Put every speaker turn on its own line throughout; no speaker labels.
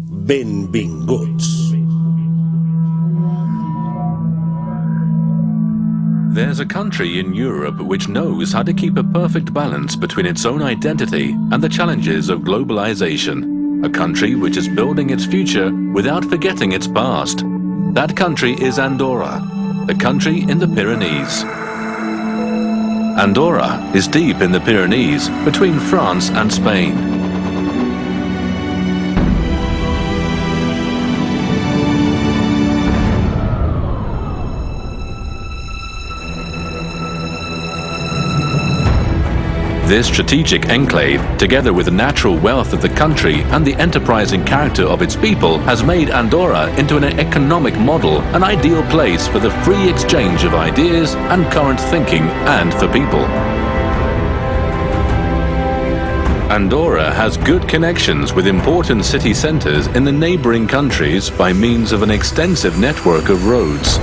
Benvinguts.
There's a country in Europe which knows how to keep a perfect balance between its own identity and the challenges of globalization. A country which is building its future without forgetting its past. That country is Andorra, a country in the Pyrenees. Andorra is deep in the Pyrenees between France and Spain. This strategic enclave, together with the natural wealth of the country and the enterprising character of its people, has made Andorra into an economic model, an ideal place for the free exchange of ideas and current thinking and for people. Andorra has good connections with important city centres in the neighbouring countries by means of an extensive network of roads.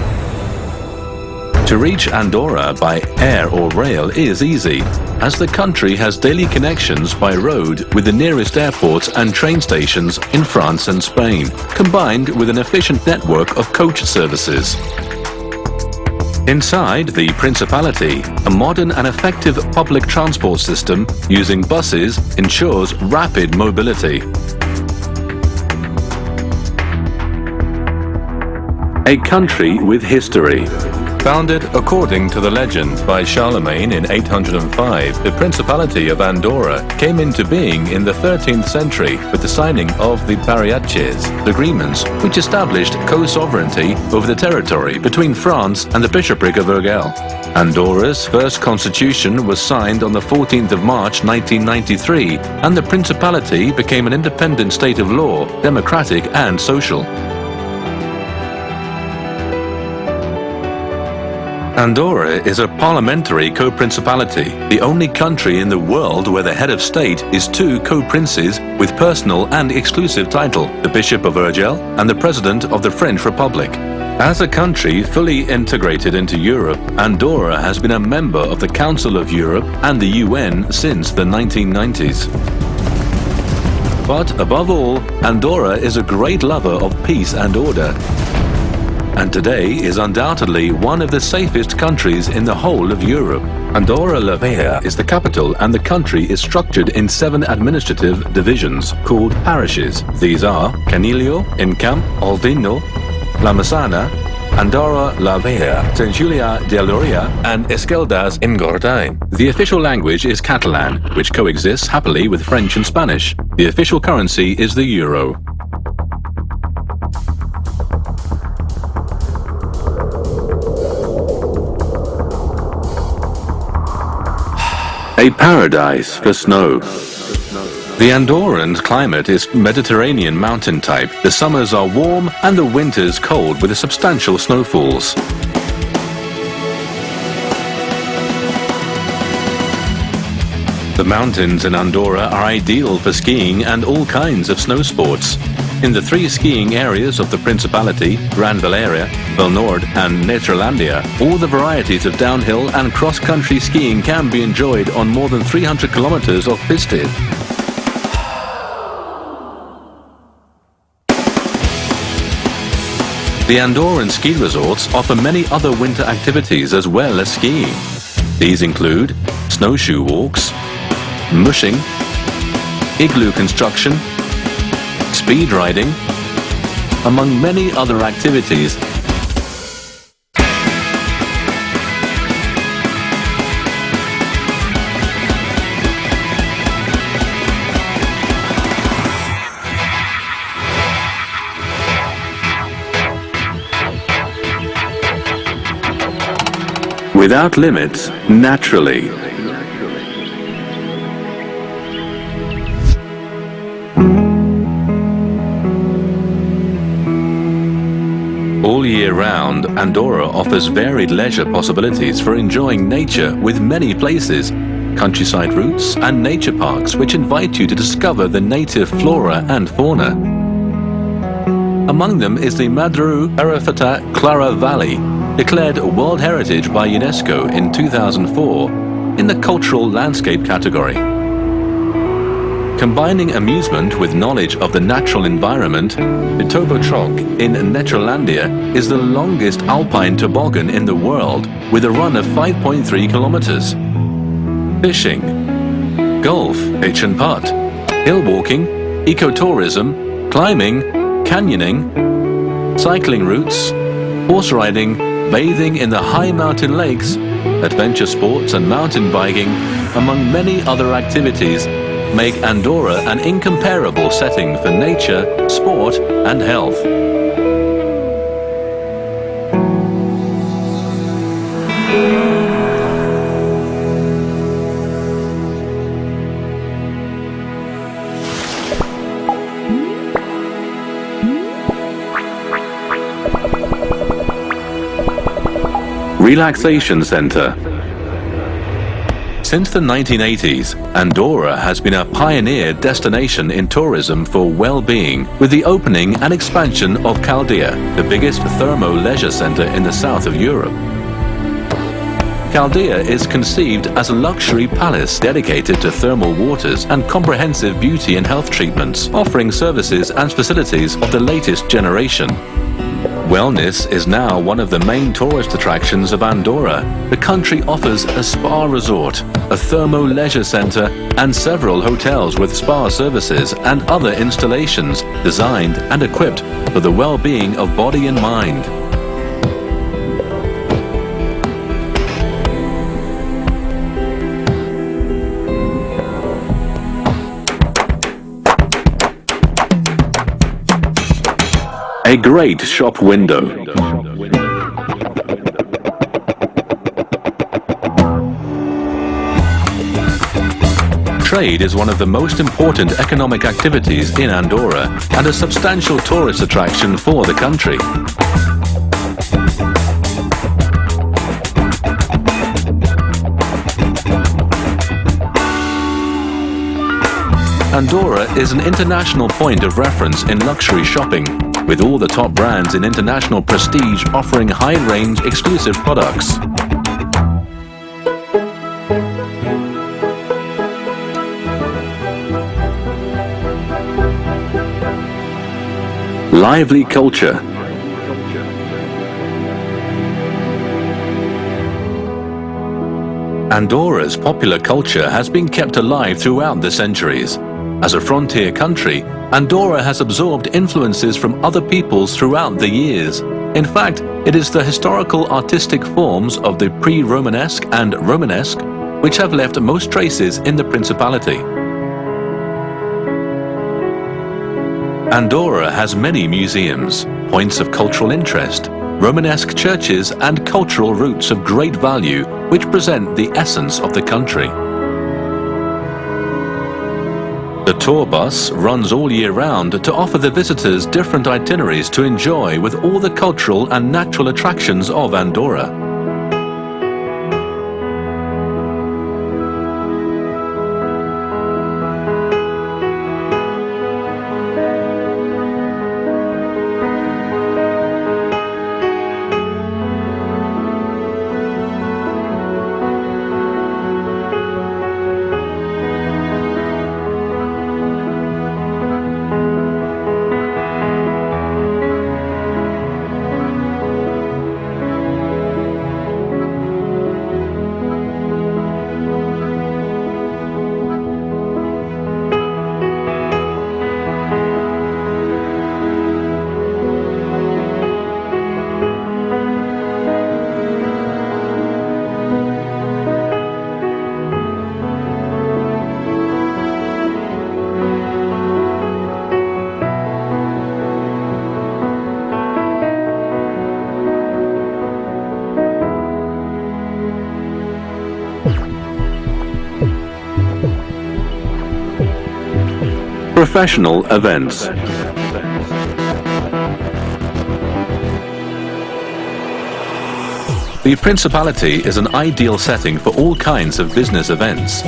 To reach Andorra by air or rail is easy, as the country has daily connections by road with the nearest airports and train stations in France and Spain, combined with an efficient network of coach services. Inside the Principality, a modern and effective public transport system using buses ensures rapid mobility. A country with history. Founded according to the legend by Charlemagne in 805, the Principality of Andorra came into being in the 13th century with the signing of the Pariaches agreements, which established co-sovereignty over the territory between France and the Bishopric of Urgell. Andorra's first constitution was signed on the 14th of March 1993, and the Principality became an independent state of law, democratic and social. Andorra is a parliamentary co-principality, the only country in the world where the head of state is two co-princes with personal and exclusive title, the Bishop of Urgell and the President of the French Republic. As a country fully integrated into Europe, Andorra has been a member of the Council of Europe and the UN since the 1990s. But above all, Andorra is a great lover of peace and order, and today is undoubtedly one of the safest countries in the whole of Europe. Andorra la Vella is the capital, and the country is structured in 7 administrative divisions called parishes. These are Canillo, Encamp, Aldino, La Massana, Andorra la Vella, Sant Julià de Lòria, and Esqueldas in Gordain. The official language is Catalan, which coexists happily with French and Spanish. The official currency is the euro. A paradise for snow. The Andorran climate is Mediterranean mountain type. The summers are warm and the winters cold with substantial snowfalls. The mountains in Andorra are ideal for skiing and all kinds of snow sports. In the 3 skiing areas of the Principality, Gran Valeria, Valnord and Nederlandia, all the varieties of downhill and cross-country skiing can be enjoyed on more than 300 kilometers of pistes. The Andorran ski resorts offer many other winter activities as well as skiing. These include snowshoe walks, mushing, igloo construction, speed riding, among many other activities. Without limits, naturally. All year round, Andorra offers varied leisure possibilities for enjoying nature with many places, countryside routes and nature parks which invite you to discover the native flora and fauna. Among them is the Madru Arafata Clara Valley, declared World Heritage by UNESCO in 2004 in the Cultural Landscape category. Combining amusement with knowledge of the natural environment, the Tobotrok in Netralandia is the longest alpine toboggan in the world with a run of 5.3 kilometers. Fishing, golf, pitch and putt, hill walking, ecotourism, climbing, canyoning, cycling routes, horse riding, bathing in the high mountain lakes, adventure sports and mountain biking, among many other activities, make Andorra an incomparable setting for nature, sport and health. Relaxation Center. Since the 1980s, Andorra has been a pioneer destination in tourism for well-being with the opening and expansion of Caldea, the biggest thermo-leisure center in the south of Europe. Caldea is conceived as a luxury palace dedicated to thermal waters and comprehensive beauty and health treatments, offering services and facilities of the latest generation. Wellness is now one of the main tourist attractions of Andorra. The country offers a spa resort, a thermo-leisure center, and several hotels with spa services and other installations designed and equipped for the well-being of body and mind. A great shop window. Trade is one of the most important economic activities in Andorra and a substantial tourist attraction for the country. Andorra is an international point of reference in luxury shopping, with all the top brands in international prestige offering high-range exclusive products. Lively culture. Andorra's popular culture has been kept alive throughout the centuries. As a frontier country, Andorra has absorbed influences from other peoples throughout the years. In fact, it is the historical artistic forms of the pre-Romanesque and Romanesque which have left most traces in the principality. Andorra has many museums, points of cultural interest, Romanesque churches and cultural routes of great value which present the essence of the country. The tour bus runs all year round to offer the visitors different itineraries to enjoy with all the cultural and natural attractions of Andorra. Professional events. The Principality is an ideal setting for all kinds of business events.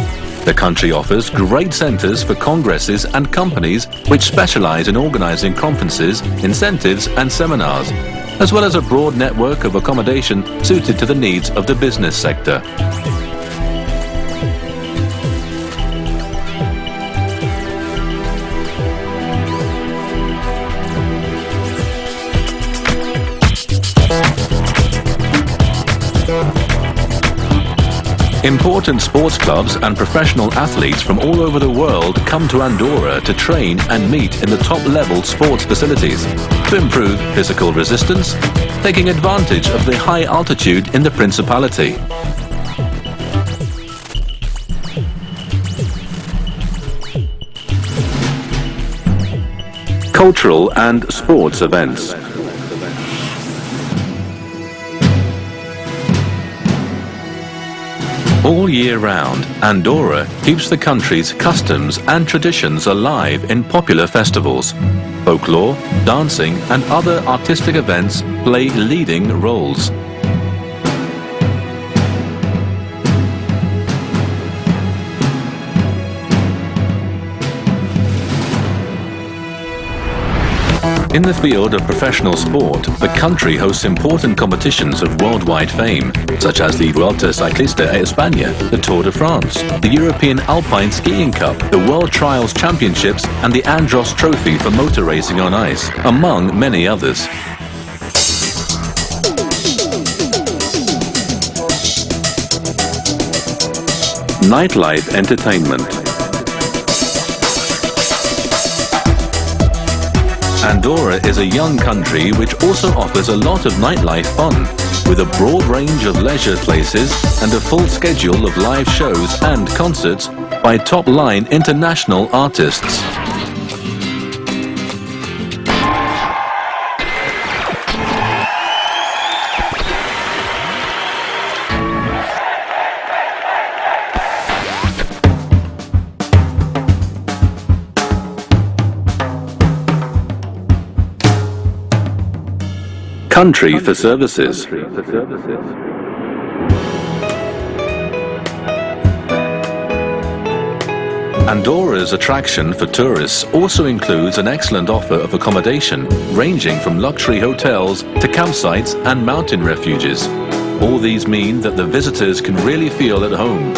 The country offers great centers for congresses and companies which specialize in organizing conferences, incentives and seminars, as well as a broad network of accommodation suited to the needs of the business sector. Important sports clubs and professional athletes from all over the world come to Andorra to train and meet in the top-level sports facilities to improve physical resistance, taking advantage of the high altitude in the Principality. Cultural and sports events. All year round, Andorra keeps the country's customs and traditions alive in popular festivals. Folklore, dancing and other artistic events play leading roles. In the field of professional sport, the country hosts important competitions of worldwide fame, such as the Vuelta Ciclista a España, the Tour de France, the European Alpine Skiing Cup, the World Trials Championships and the Andros Trophy for motor racing on ice, among many others. Nightlife entertainment. Andorra is a young country which also offers a lot of nightlife fun, with a broad range of leisure places and a full schedule of live shows and concerts by top-line international artists. Country for services. Andorra's attraction for tourists also includes an excellent offer of accommodation, ranging from luxury hotels to campsites and mountain refuges. All these mean that the visitors can really feel at home.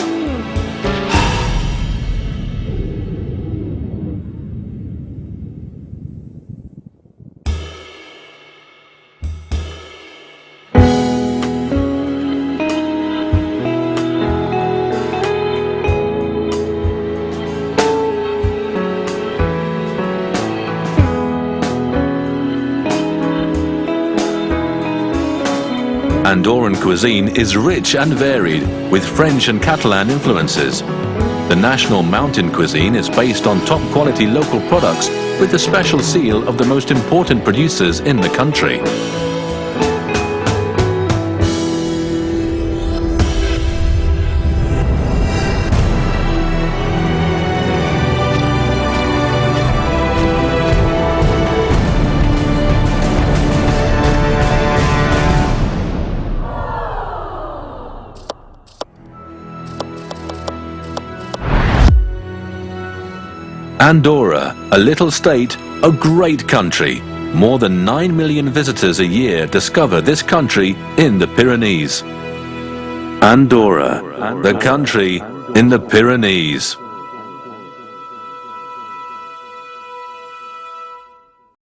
Andorran cuisine is rich and varied, with French and Catalan influences. The national mountain cuisine is based on top-quality local products with the special seal of the most important producers in the country. Andorra, a little state, a great country. More than 9 million visitors a year discover this country in the Pyrenees. Andorra, the country in the Pyrenees.